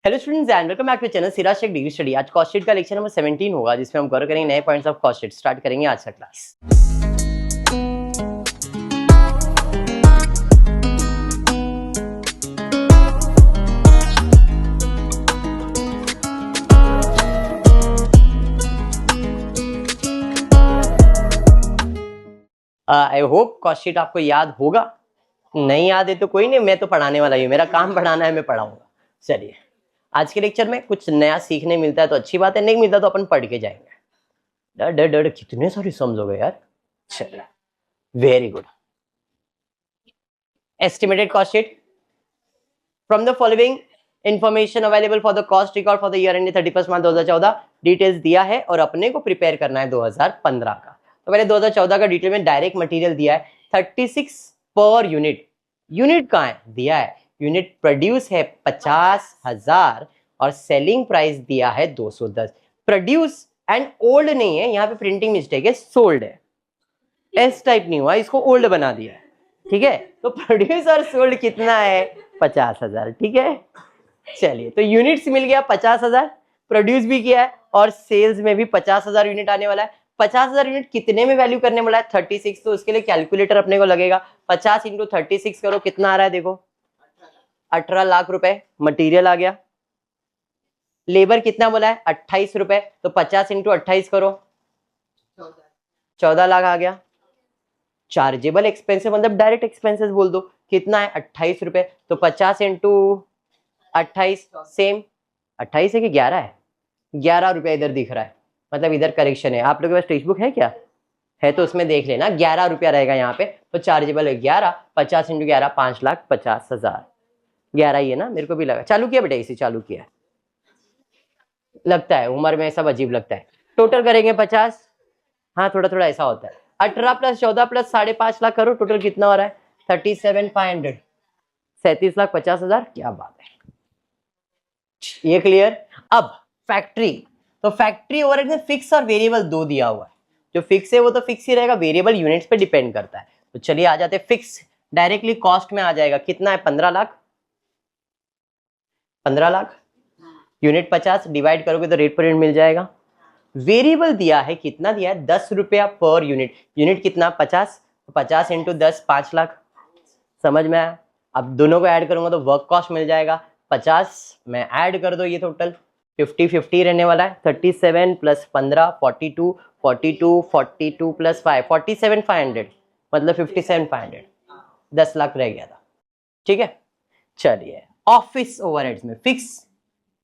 Hello students and welcome back to channel Siraj Shaikh degree study. आज cost sheet का lecture number 17 होगा जिसमें हम कवर करेंगे नए points of cost sheet. Start करेंगे आज का class. I hope cost sheet आपको याद होगा। नहीं याद है तो कोई नहीं, मैं तो पढ़ाने वाला ही हूँ, मेरा काम पढ़ाना है, मैं पढ़ाऊंगा। चलिए आज के लेक्चर में कुछ नया सीखने मिलता है तो अच्छी बात है, नहीं मिलता तो अपन पढ़ के जाएंगे। डर डर डर कितने सारे सम्स हो गए यार। चलो very good. Estimated cost sheet from the following information available for the cost record for the year and 31 March 2014 details दिया है और अपने को प्रिपेयर करना है 2015 का। तो पहले 2014 का डिटेल में डायरेक्ट मटेरियल दिया है 36 पर यूनिट। यूनिट कहाँ है दिया है, यूनिट प्रोड्यूस है 50,000 और सेलिंग प्राइस दिया है 210। प्रोड्यूस एंड ओल्ड नहीं है, यहाँ पे प्रिंटिंग मिस्टेक है, सोल्ड है। एस टाइप नहीं हुआ, इसको ओल्ड बना दिया है। ठीक है, तो प्रोड्यूस और सोल्ड कितना है 50,000। ठीक है, चलिए तो यूनिट्स मिल गया 50,000, प्रोड्यूस भी किया है और सेल्स में भी 50,000 यूनिट आने वाला है। 50,000 यूनिट कितने में वैल्यू करने वाला है 36, तो उसके लिए कैलकुलेटर अपने को लगेगा। 50 इंटू 36 करो, कितना आ रहा है देखो 18 लाख रुपए मटीरियल आ गया। लेबर कितना बोला है 28 रुपए, तो 50 इंटू 28 करो 14 लाख आ गया। चार्जेबल एक्सपेंसेस मतलब डायरेक्ट एक्सपेंसेस बोल दो, कितना है 28 रुपए, तो 50 इंटू 28 सेम 28 है कि 11 है, 11 रुपए इधर दिख रहा है, मतलब इधर करेक्शन है। आप लोगों के पास टेक्स्ट बुक है क्या? है तो उसमें देख लेना, 11 रुपया रहेगा यहाँ पे। तो चार्जेबल है 11, 50 इंटू 11 5,50,000। 11 ही है ना, मेरे को भी लगा। चालू किया बेटा, इसे चालू किया लगता है, उम्र में सब अजीब लगता है। टोटल करेंगे 50, हाँ थोड़ा थोड़ा ऐसा होता है। 18 प्लस 14 प्लस 5.5 लाख करो, टोटल कितना हो रहा है 37,500, 37,50,000। क्या बात है, ये क्लियर। अब फैक्ट्री, तो फैक्ट्री ओवरहेड में फिक्स और वेरिएबल दो दिया हुआ है। जो फिक्स है वो तो फिक्स ही रहेगा, वेरिएबल यूनिट्स पे डिपेंड करता है। तो चलिए आ जाते हैं फिक्स, डायरेक्टली कॉस्ट में आ जाएगा। कितना है 15 लाख, 15 लाख यूनिट 50 डिवाइड करोगे तो रेट पर यूनिट मिल जाएगा। वेरिएबल दिया है, कितना दिया है 10 रुपया पर यूनिट। यूनिट कितना 50, 50 इंटू 10 5 लाख। समझ में आया? अब दोनों को ऐड करूंगा तो वर्क कॉस्ट मिल जाएगा 50 में ऐड कर दो, ये टोटल 50-50 रहने वाला है। 37 प्लस 15 42, 42 42 प्लस 5 47,500, मतलब 57,500, 10 लाख रह गया था। ठीक है, चलिए ऑफिस ओवरहेड्स में फिक्स,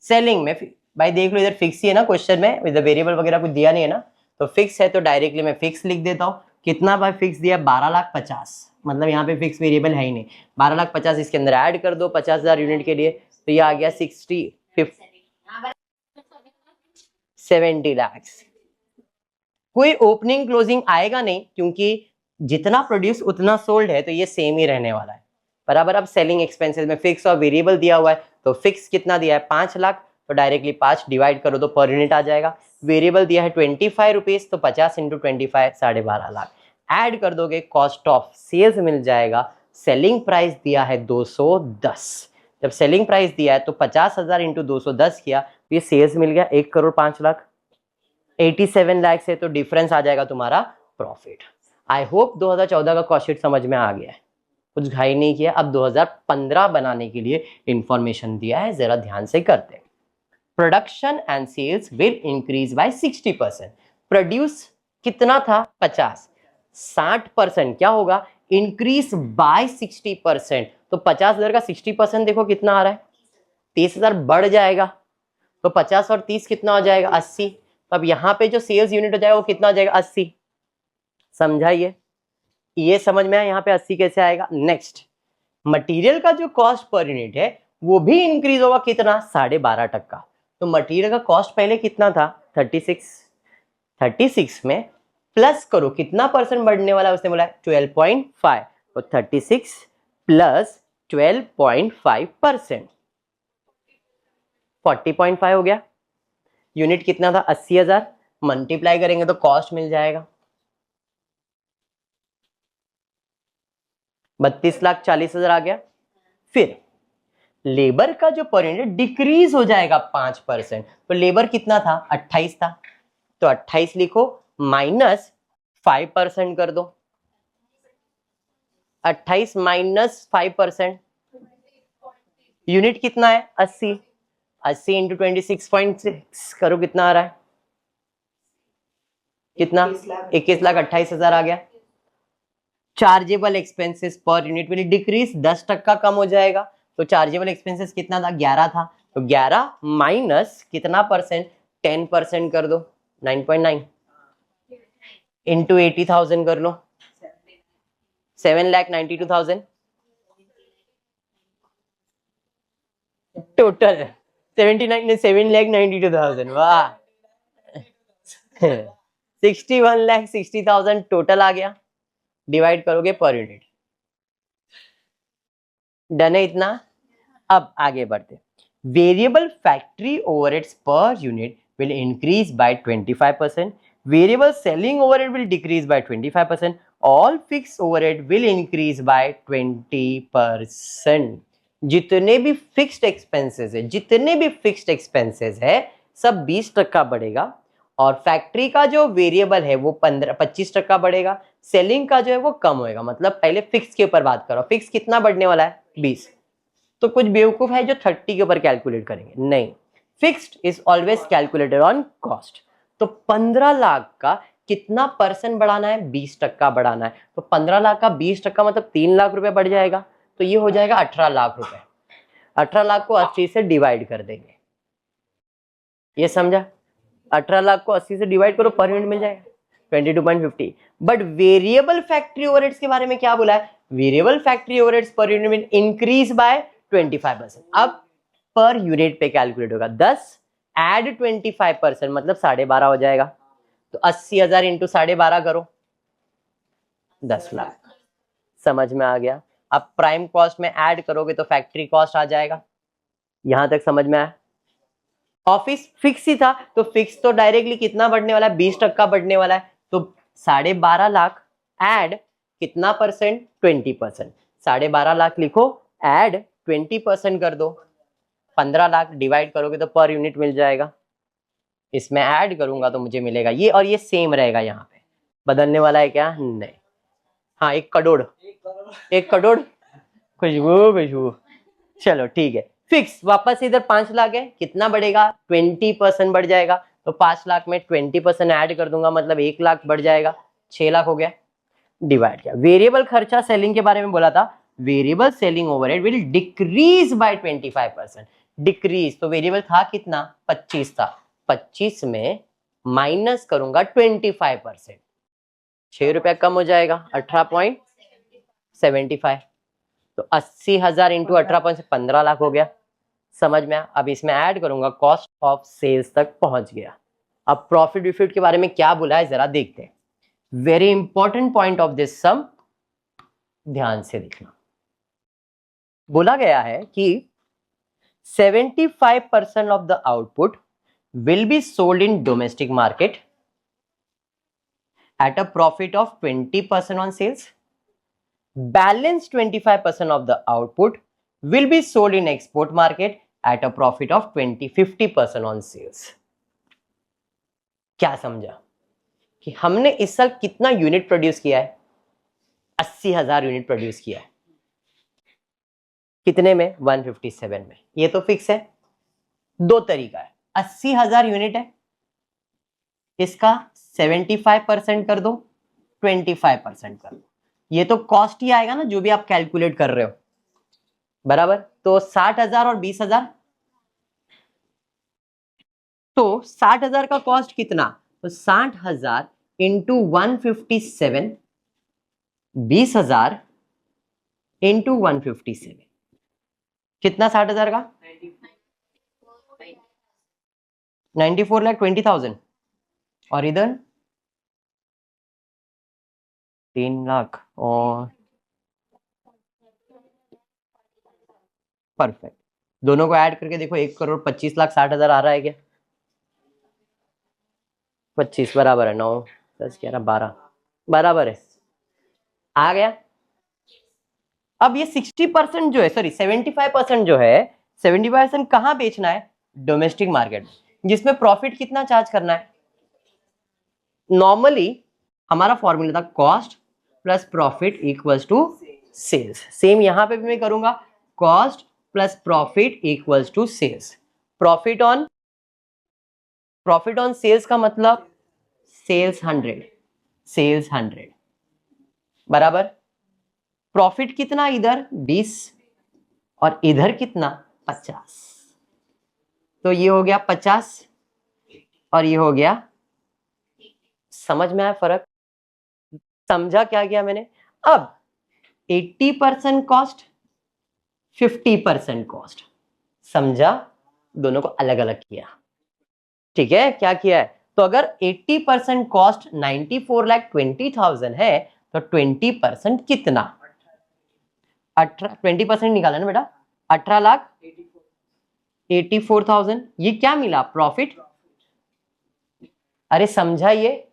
सेलिंग में भाई देख लो इधर फिक्स ही है ना, क्वेश्चन में इधर वेरिएबल वगैरह कुछ दिया नहीं है ना, तो फिक्स है तो डायरेक्टली मैं फिक्स लिख देता हूँ। कितना भाई फिक्स दिया 12,50,000, मतलब यहाँ पे फिक्स वेरिएबल है ही नहीं। 12,50,000 इसके अंदर ऐड कर दो 50,000 यूनिट के लिए, तो ये आ गया 70 लाख। कोई ओपनिंग क्लोजिंग आएगा नहीं क्योंकि जितना प्रोड्यूस उतना सोल्ड है, तो ये सेम ही रहने वाला है बराबर। अब सेलिंग एक्सपेंसेस में फिक्स और वेरिएबल दिया हुआ है, तो फिक्स कितना दिया है 5 लाख, तो डायरेक्टली 5 डिवाइड करो तो पर यूनिट आ जाएगा। वेरिएबल दिया है 25 रुपीज, तो 50 इंटू 25 12.5 लाख। ऐड कर दोगे कॉस्ट ऑफ सेल्स मिल जाएगा। सेलिंग प्राइस दिया है 210, जब सेलिंग प्राइस दिया है तो 50,000 इंटू 210 किया, तो ये सेल्स मिल गया 1,05,00,000, 87 लाख से, तो डिफरेंस आ जाएगा तुम्हारा प्रॉफिट। आई होप 2014 का कॉस्ट शीट समझ में आ गया है, कुछ घाई नहीं किया। अब 2015 बनाने के लिए इंफॉर्मेशन दिया है, जरा ध्यान से करते हैं। Production and sales will increase by 60%। Produce कितना था 50, 60% क्या होगा इंक्रीज बाय 60%, तो 50,000 का 60% देखो कितना आ रहा है 30,000 बढ़ जाएगा, तो 50 और 30 कितना हो जाएगा 80। अब यहाँ पे जो सेल्स यूनिट हो जाएगा वो कितना हो जाएगा 80। समझाइए, ये समझ में आया यहाँ पे 80 कैसे आएगा। नेक्स्ट, मटेरियल का जो कॉस्ट पर यूनिट है वो भी इंक्रीज होगा, कितना 12.5%। तो मटेरियल का कॉस्ट पहले कितना था 36 में प्लस करो कितना परसेंट बढ़ने वाला है, उसने बोला 12.5, तो 36 प्लस 12.5% 40.5 हो गया। यूनिट कितना था 80,000, मल्टीप्लाई करेंगे तो कॉस्ट मिल जाएगा 32,40,000 आ गया। फिर लेबर का जो पर यूनिट डिक्रीज हो जाएगा 5%। तो लेबर कितना था, 28 था, तो 28 लिखो माइनस 5% कर दो, 28 माइनस 5%, यूनिट कितना है 80, 80 इंटू 26.6 करो कितना आ रहा है, कितना 21,28,000 आ गया। Chargeable expenses per unit will decrease, 10% कम हो जाएगा। तो चार्जेबल एक्सपेंसेस कितना था, 11 था, तो 11 माइनस कितना परसेंट, 10% कर दो, 9.9 इंटू 80,000 कर लो, 7,92,000 टोटल, 7,92,000, वाह 61,60,000 टोटल आ गया। डिवाइड करोगे पर यूनिट, डन है इतना। अब आगे बढ़ते, variable factory overheads per unit will increase by 25%, variable selling overhead will decrease by 25%, all fixed overhead will increase by 20%। जितने भी फिक्स्ड एक्सपेंसेस है, जितने भी फिक्स्ड एक्सपेंसेस है सब 20% बढ़ेगा, और फैक्ट्री का जो वेरिएबल है वो 25% बढ़ेगा, सेलिंग का जो है वो कम होएगा। मतलब पहले फिक्स के ऊपर बात करो, फिक्स कितना बढ़ने वाला है 20। तो कुछ बेवकूफ है जो 30 के ऊपर कैलकुलेट करेंगे, नहीं, fixed is always calculated on cost. तो 15 लाख का कितना परसेंट बढ़ाना है, 20% बढ़ाना है, तो 15 लाख का 20% मतलब 3 लाख रुपए बढ़ जाएगा, तो ये हो जाएगा 18 लाख रुपए। 18 लाख को 80 से डिवाइड कर देंगे, ये समझा, 18 लाख को 80 से डिवाइड करो, पर यूनिट मिल जाएगा 22.50। बट वेरिएबल फैक्ट्री ओवरहेड्स के बारे में क्या बोला है, variable factory overheads per unit में इंक्रीज बाय 25%। अब पर यूनिट पे कैलकुलेट होगा, 10 एड 25% मतलब 12.5 हो जाएगा, तो 80,000 इंटू 12.5 करो, 10 लाख। समझ में आ गया। अब प्राइम कॉस्ट में ऐड करोगे तो फैक्ट्री कॉस्ट आ जाएगा, यहां तक समझ में आया। ऑफिस फिक्स ही था, तो फिक्स तो डायरेक्टली कितना बढ़ने वाला है, 20% बढ़ने वाला है, तो 12.5 लाख एड कितना परसेंट, 20%, 12.5 लाख लिखो, एड 20% कर दो, 15 लाख डिवाइड करोगे तो पर यूनिट मिल जाएगा, इसमें ऐड करूंगा तो मुझे मिलेगा ये, और ये सेम रहेगा, यहाँ पे बदलने वाला है क्या, नहीं। हाँ 1 करोड़, 1 करोड़, खुशबू खुशबू, चलो ठीक है। फिक्स वापस इधर 5 लाख है, कितना बढ़ेगा, 20% बढ़ जाएगा, तो 5 लाख में 20% ऐड कर दूंगा, मतलब 1 लाख बढ़ जाएगा, 6 लाख हो गया, डिवाइड किया। वेरिएबल खर्चा सेलिंग के बारे में बोला था, variable selling overhead will decrease by 25%। Decrease तो वेरिएबल था कितना, 25 था, 25 में माइनस करूंगा 25%, 6 रुपया कम हो जाएगा, 18.75, तो 80,000 इंटू 18.15 लाख हो गया। समझ में आया। अब इसमें ऐड करूंगा, कॉस्ट ऑफ सेल्स तक पहुंच गया। अब प्रॉफिट विफिट के बारे में क्या बोला है जरा देखते हैं, very important point of this sum, ध्यान से देखना। बोला गया है कि 75% of the output will be sold in domestic market at a profit of 20% on sales, balance 25% of the output will be sold in export market at a profit of 50% on sales. क्या समझा कि हमने इस साल कितना unit produce किया है, 80,000 unit produce किया है, कितने में, 157 में, ये तो फिक्स है। दो तरीका है, 80,000 यूनिट है, इसका 75% कर दो, 25% कर दो, ये तो कॉस्ट ही आएगा ना जो भी आप कैलकुलेट कर रहे हो, बराबर। तो 60,000 और 20,000, तो 60,000 का कॉस्ट कितना, तो 60,000 इंटू 157, 20,000 इंटू 157, कितना 60,000 का, 94,20,000, और इधर 3 लाख, और परफेक्ट, दोनों को ऐड करके देखो, 1,25,60,000 आ रहा है क्या, 25 बराबर है 9, 10, 11, 12 बराबर है, आ गया। अब ये 60% जो है, सॉरी 75% जो है, 70% कहाँ बेचना है? डोमेस्टिक मार्केट, जिसमें प्रॉफिट कितना चार्ज करना है? नॉर्मली हमारा फॉर्मूला था cost plus profit equals to sales. Same यहां पे भी मैं करूंगा, cost plus profit equals to sales. Profit on sales का मतलब सेल्स 100 बराबर प्रॉफिट कितना, इधर 20 और इधर कितना 50, तो ये हो गया 50 और ये हो गया। समझ में आया फर्क? समझा क्या किया मैंने? अब 80% कॉस्ट 50% कॉस्ट, समझा? दोनों को अलग अलग किया, ठीक है? क्या किया है? तो अगर 80% कॉस्ट 94,20,000 है तो 20% कितना? 20% निकाला ना बेटा, 18,84,000। ये क्या मिला? प्रॉफिट। अरे समझा? ये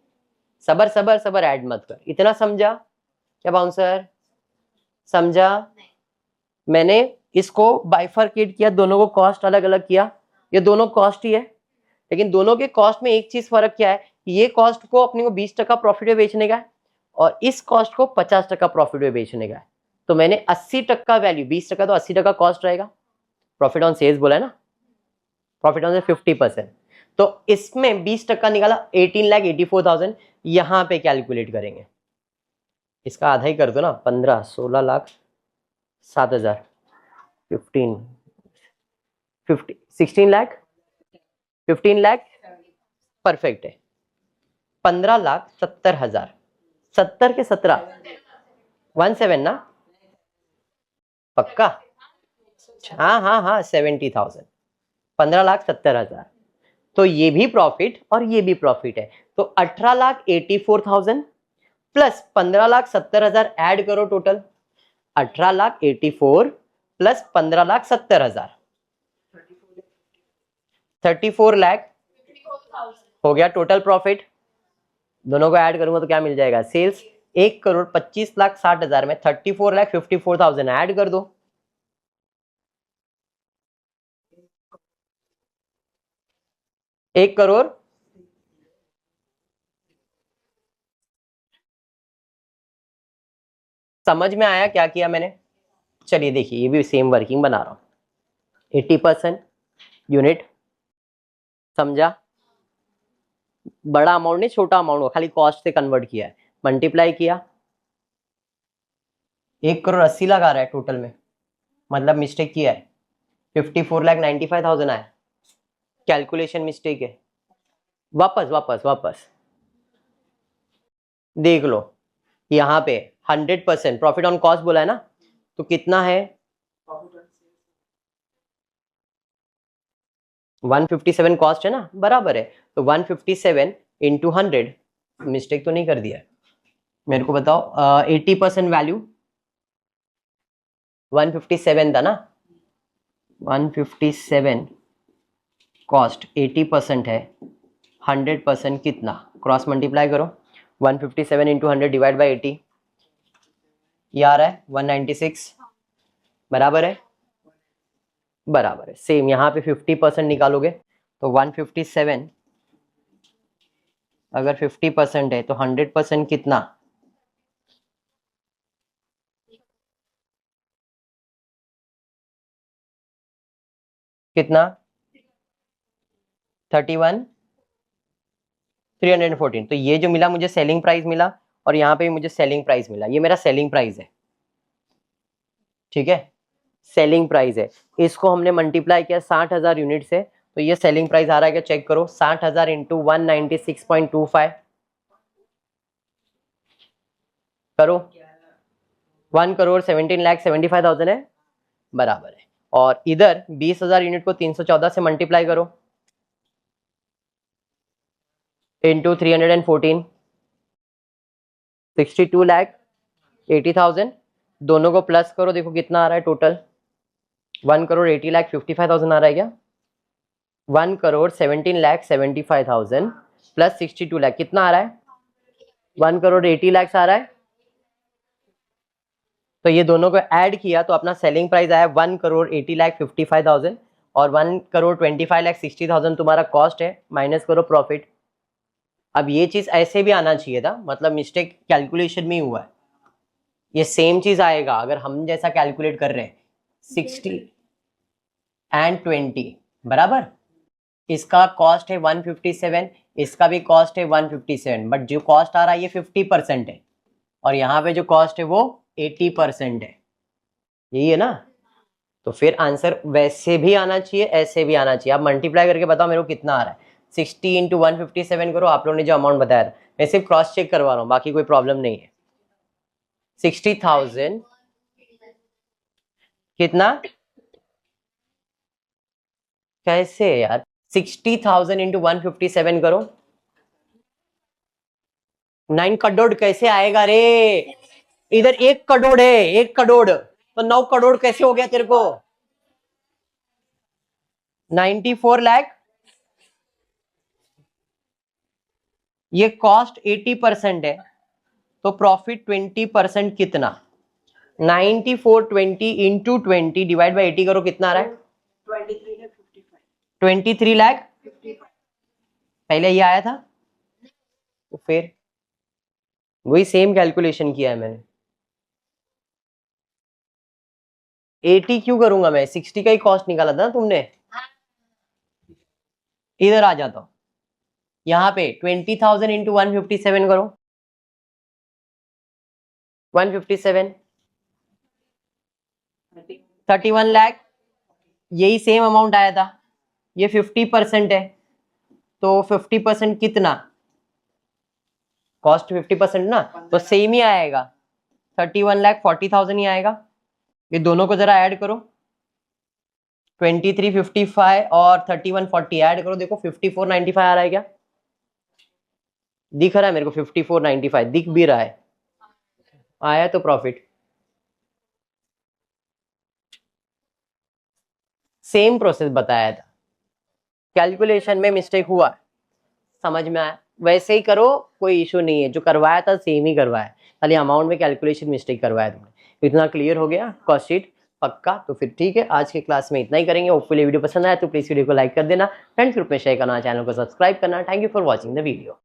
सबर सबर सबर, ऐड मत कर, इतना समझा क्या बाउंसर? समझा? मैंने इसको बाइफरकेट किया, दोनों को कॉस्ट अलग अलग किया। ये दोनों कॉस्ट ही है, लेकिन दोनों के कॉस्ट में एक चीज फर्क क्या है? ये कॉस्ट को अपने को 20% प्रॉफिट में बेचने का है और इस कॉस्ट को 50% प्रॉफिट में बेचने का है। तो मैंने 80% वैल्यू, 20% तो 80% कॉस्ट रहेगा। प्रॉफिट ऑन सेल्स बोला है ना, प्रॉफिट ऑन 50%, तो इसमें 20% निकाला 18,84,000। यहां पे कैलकुलेट करेंगे, इसका आधा ही कर दो ना, 15, 16 लाख 7,000, 15, 16 लाख, 15 लाख, परफेक्ट है। 15,70,000, 70 के 17, 17 ना, पक्का? हाँ हाँ हाँ, 70,000, 15,70,000। तो ये भी प्रॉफिट और ये भी प्रॉफिट है, तो 18,84,000 प्लस 15,70,000 ऐड करो, टोटल 18,84,000 प्लस 15,70,000, 34 लाख हो गया टोटल प्रॉफिट। दोनों को ऐड करूंगा तो क्या मिल जाएगा? सेल्स 1,25,60,000 में 34,54,000 ऐड कर दो। एक करोड़ समझ में आया क्या किया मैंने? चलिए देखिए, ये भी सेम वर्किंग बना रहा हूं। 80% यूनिट, समझा? बड़ा अमाउंट नहीं, छोटा अमाउंट हो, खाली कॉस्ट से कन्वर्ट किया है, मल्टीप्लाई किया, 1,80,00,000 आ रहा है टोटल में, मतलब मिस्टेक किया है, 54,95,000 आया, कैलकुलेशन मिस्टेक है। वापस वापस वापस देख लो, यहाँ पे 100% प्रॉफिट ऑन कॉस्ट बोला है ना, तो कितना है? 157 कॉस्ट है ना, बराबर है। तो 157 इंटू 100, मिस्टेक तो नहीं कर दिया है? मेरे को बताओ, 80% वैल्यू 157 था ना, 157 कॉस्ट 80% है, 100% कितना? क्रॉस मल्टीप्लाई करो, 157 इंटू 100 डिवाइड बाई 80, ये आ रहा है 196, बराबर है? बराबर है। सेम यहाँ पे 50% निकालोगे तो 157 अगर 50% है तो 100% कितना? कितना? 31,314। तो ये जो मिला मुझे सेलिंग प्राइस मिला, और यहाँ पे भी मुझे सेलिंग प्राइस मिला, ये मेरा सेलिंग प्राइस है, ठीक है? सेलिंग प्राइस है, इसको हमने मल्टीप्लाई किया 60,000 यूनिट से, तो ये सेलिंग प्राइस आ रहा है क्या? चेक करो, 60,000 इंटू 196.25 करो, 1,17,75,000 है, बराबर है। और इधर 20,000 यूनिट को 314 से मल्टीप्लाई करो इंटू 314, 62,80,000, दोनों को प्लस करो, देखो कितना आ रहा है टोटल? 1,80,55,000 आ रहा है क्या? 1,17,75,000 प्लस 62 लाख कितना आ रहा है? 1,80,00,000 आ रहा है। तो ये दोनों को ऐड किया तो अपना सेलिंग प्राइस आया 1,80,55,000 और 1,25,60,000 तुम्हारा कॉस्ट है, माइनस करो प्रॉफिट। अब ये चीज ऐसे भी आना चाहिए था, मतलब मिस्टेक कैलकुलेशन में ही हुआ है। ये सेम चीज आएगा अगर हम जैसा कैलकुलेट कर रहे हैं 60 एंड 20 बराबर। इसका कॉस्ट है 157, इसका भी कॉस्ट है 157, बट जो कॉस्ट आ रहा है ये 50% है और यहाँ पे जो कॉस्ट है वो 80% है, यही है ना। तो फिर आंसर वैसे भी आना चाहिए, ऐसे भी आना चाहिए। आप मल्टीप्लाई करके बताओ मेरे को कितना आ रहा है। 60 इंटू 157 करो, आप लोगों ने जो अमाउंट बताया था, मैं सिर्फ क्रॉस चेक करवा रहा हूँ, बाकी कोई प्रॉब्लम नहीं है। 60,000 कितना, कैसे यार, 60,000 इंटू 157 करो, 9 करोड़ कैसे आएगा रे? इधर 1 करोड़ है, 1 करोड़ तो 9 करोड़ कैसे हो गया तेरे को? 94 लाख। ये कॉस्ट 80% है तो प्रॉफिट 20% कितना? 9420 इंटू 20 डिवाइड बाई 80 करो, कितना आ रहा है? 23 लाख। पहले ये आया था तो फिर वही सेम कैलकुलेशन किया है मैंने। 80 क्यों करूंगा मैं, 60 का ही कॉस्ट निकाला था ना तुमने। इधर आ जाता हूं, यहाँ पे 20,000 इंटू 157 करो, 157 31 लाख, यही सेम अमाउंट आया था। ये 50% है तो 50% कितना, कॉस्ट 50% ना, तो सेम ही आएगा, 31,40,000 ही आएगा। ये दोनों को जरा ऐड करो, 2355 और 3140 ऐड करो, देखो 5495 आ रहा है क्या? दिख रहा है मेरे को 5495, दिख भी रहा है, आया तो प्रॉफिट। सेम प्रोसेस बताया था, कैलकुलेशन में मिस्टेक हुआ, समझ में आया? वैसे ही करो, कोई इशू नहीं है, जो करवाया था सेम ही करवाया, खाली अमाउंट में कैलकुलेशन मिस्टेक करवाया तुमने। इतना क्लियर हो गया कॉस्ट शीट पक्का? तो फिर ठीक है, आज के क्लास में इतना ही करेंगे। होपफुली वीडियो पसंद आया तो प्लीज वीडियो को लाइक कर देना, फ्रेंड्स ग्रुप में शेयर करना, चैनल को सब्सक्राइब करना। Thank you for watching the video.